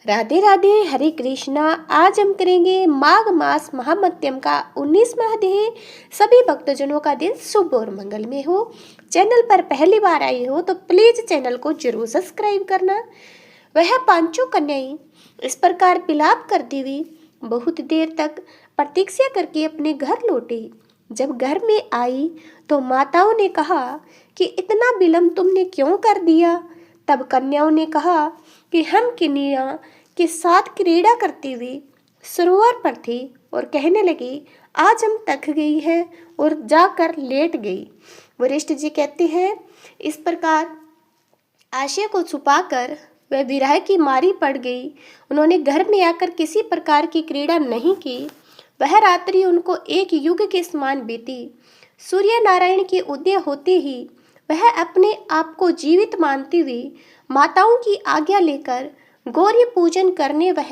राधे राधे, हरे कृष्णा। आज हम करेंगे माघ मास महामत्यम का 19वां अध्याय। सभी भक्तजनों का दिन शुभ और मंगलमय हो। चैनल पर पहली बार आए हो तो प्लीज चैनल को जरूर सब्सक्राइब करना। वह पांचों कन्याएं इस प्रकार विलाप करती हुई बहुत देर तक प्रतीक्षा करके अपने घर लौटी। जब घर में आई तो माताओं ने कहा कि इतना विलंब तुमने क्यों कर दिया। तब कन्याओं ने कहा कि हम कन्या के साथ क्रीड़ा करती हुई सरोवर पर थी और कहने लगी, आज हम थक गई है, और जाकर लेट गई। वरिष्ठ जी कहते हैं, इस प्रकार आशय को छुपाकर वह विरह की मारी पड़ गई। उन्होंने घर में आकर किसी प्रकार की क्रीड़ा नहीं की। वह रात्रि उनको एक युग के समान बीती। सूर्य नारायण के उदय होते ही वह अपने आप को जीवित मानती हुई माताओं की आज्ञा लेकर गौरी पूजन करने वह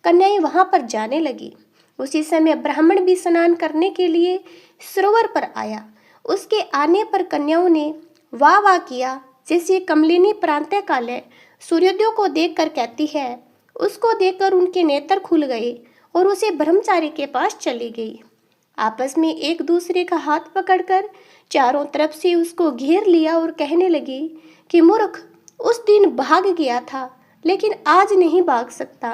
कन्याएं वहां पर जाने लगी। उसी समय ब्राह्मण भी स्नान करने के लिए सरोवर पर आया। उसके आने पर कन्याओं ने वाह वाह किया। जैसे कमलिनी प्रांतः काले सूर्योदय को देखकर कहती है, उसको देखकर उनके नेत्र खुल गए और उसे ब्रह्मचारी के पास चली गई। आपस में एक दूसरे का हाथ पकड़कर चारों तरफ से उसको घेर लिया और कहने लगी कि मूर्ख, उस दिन भाग गया था लेकिन आज नहीं भाग सकता।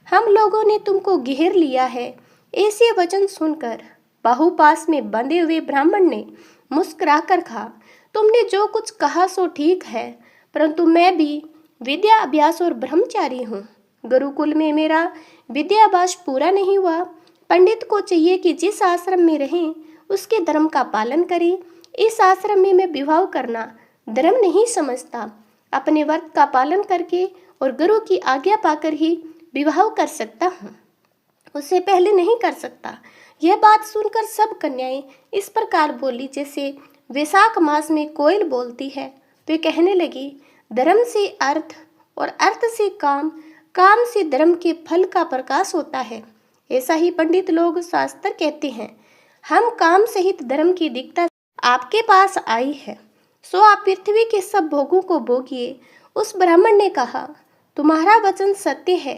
हम लोगों ने तुमको घेर लिया है। ऐसे वचन सुनकर बाहुपास में बंधे हुए ब्राह्मण ने मुस्कुराकर कहा, तुमने जो कुछ कहा सो ठीक है, परंतु मैं भी विद्या अभ्यास और ब्रह्मचारी हूँ। गुरुकुल में मेरा विद्याभ्यास पूरा नहीं हुआ। पंडित को चाहिए कि जिस आश्रम में रहें उसके धर्म का पालन करें। इस आश्रम में मैं विवाह करना धर्म नहीं समझता। अपने व्रत का पालन करके और गुरु की आज्ञा पाकर ही विवाह कर सकता हूँ, उससे पहले नहीं कर सकता। यह बात सुनकर सब कन्याएं इस प्रकार बोली जैसे वैशाख मास में कोयल बोलती है। वे कहने लगी, धर्म से अर्थ और अर्थ से काम, काम से धर्म के फल का प्रकाश होता है। ऐसा ही पंडित लोग शास्त्र कहते हैं। हम काम सहित धर्म की दीक्षा आपके पास आई है, सो आप पृथ्वी के सब भोगों को भोगिए। उस ब्राह्मण ने कहा, तुम्हारा वचन सत्य है,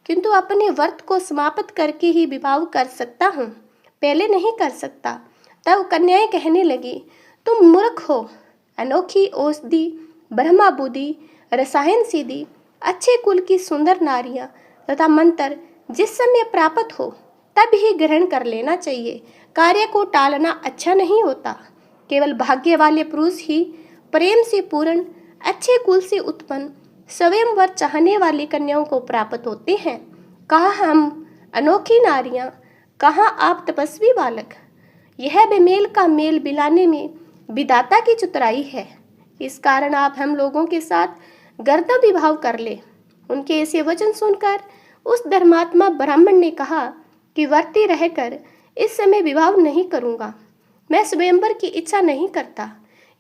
किंतु अपने व्रत को समाप्त करके ही विवाह कर सकता हूँ, पहले नहीं कर सकता। तब कन्याएं कहने लगी, तुम मूर्ख हो। अनोखी औषधि, ब्रह्मा बुद्धि, रसायन सीधी, अच्छे कुल की सुंदर नारियां तथा मंत्र जिस समय प्राप्त हो तब ही ग्रहण कर लेना चाहिए। कार्य को टालना अच्छा नहीं होता। केवल भाग्य वाले पुरुष ही प्रेम से पूर्ण, अच्छे कुल से उत्पन्न, स्वयंवर चाहने वाली कन्याओं को प्राप्त होते हैं। कहा हम अनोखी नारियां, कहा आप तपस्वी बालक। यह बेमेल का मेल मिलाने में विधाता की चतुराई है। इस कारण आप हम लोगों के साथ गर्दन विवाह कर ले। उनके ऐसे वचन सुनकर उस धर्मात्मा ब्राह्मण ने कहा कि व्रती रहकर इस समय विवाह नहीं करूंगा, मैं स्वयंवर की इच्छा नहीं करता।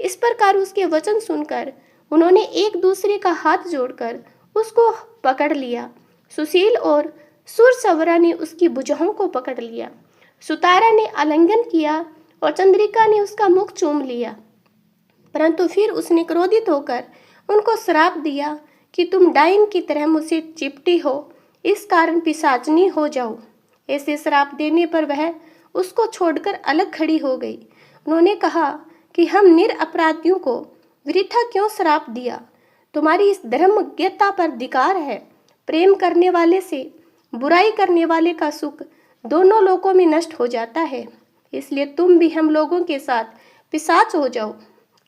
इस प्रकार उसके वचन सुनकर उन्होंने एक दूसरे का हाथ जोड़कर उसको पकड़ लिया। सुशील और सुरसवरा ने उसकी भुजाओं को पकड़ लिया। सुतारा ने आलिंगन किया और चंद्रिका ने उसका मुख चूम लिया। परंतु फिर उसने क्रोधित होकर उनको श्राप दिया कि तुम डाइन की तरह मुझसे चिपटी हो, इस कारण पिशाचनी हो जाओ। ऐसे श्राप देने पर वह उसको छोड़कर अलग खड़ी हो गई। उन्होंने कहा कि हम निरपराधियों को वृथा क्यों श्राप दिया। तुम्हारी इस धर्मज्ञता पर धिक्कार है। प्रेम करने वाले से बुराई करने वाले का सुख दोनों लोकों में नष्ट हो जाता है। इसलिए तुम भी हम लोगों के साथ पिशाच हो जाओ।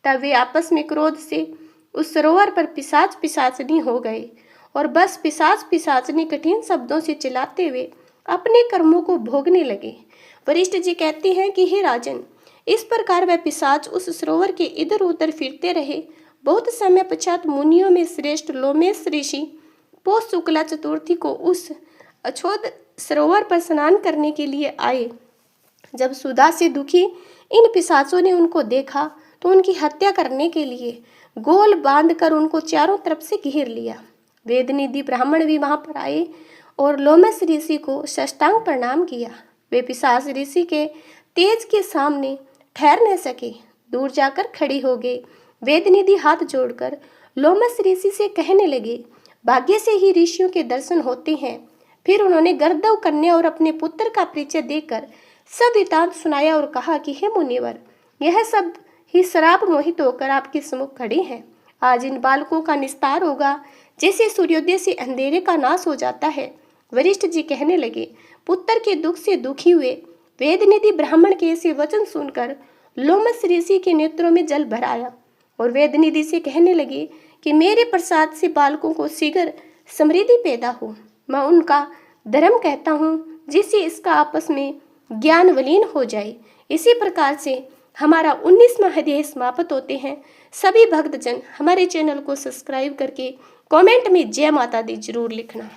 तब वे आपस में क्रोध से उस सरोवर पर पिशाच पिशाचनी हो गए और बस पिशाच पिशाचनी कठिन शब्दों से चिल्लाते हुए अपने कर्मों को भोगने लगे। वरिष्ठ जी कहते हैं कि हे राजन, इस प्रकार वह पिशाच उस सरोवर के इधर उधर फिरते रहे। बहुत समय पश्चात मुनियों में श्रेष्ठ लोमेश ऋषि पौष शुक्ला चतुर्थी को उस अछोद सरोवर पर स्नान करने के लिए आए। जब सुधा से दुखी इन पिशाचों ने उनको देखा तो उनकी हत्या करने के लिए गोल बांधकर उनको चारों तरफ से घेर लिया। वेदनिधि ब्राह्मण भी वहां पर आए और लोमेश ऋषि को साष्टांग प्रणाम किया। वे पिशाच ऋषि के तेज के सामने ठहर न सके, दूर जाकर खड़ी हो गए। वेदनिधि हाथ जोड़कर लोमेश ऋषि से कहने लगे, भाग्य से ही ऋषियों के दर्शन होते हैं। फिर उन्होंने गर्दव कन्या और अपने पुत्र का परिचय देकर सब वृतांत सुनाया और कहा कि हे मुनिवर, यह सब ही शराब मोहित होकर आपके सम्मुख खड़े हैं। आज इन बालकों का निस्तार होगा, जैसे सूर्योदय से अंधेरे का नाश हो जाता है। वरिष्ठ जी कहने लगे। पुत्र के दुख से दुखी हुए वेदनिधि ब्राह्मण के ऐसे वचन सुनकर लोमस ऋषि के नेत्रों में जल भर आया और वेदनिधि से कहने लगे कि मेरे प्रसाद से बालकों को शीघ्र समृद्धि पैदा हो। मैं उनका धर्म कहता हूँ, जिससे इसका आपस में ज्ञान विलीन हो जाए। इसी प्रकार से हमारा 19वां अध्याय समाप्त होते हैं। सभी भक्तजन हमारे चैनल को सब्सक्राइब करके कमेंट में जय माता दी जरूर लिखना।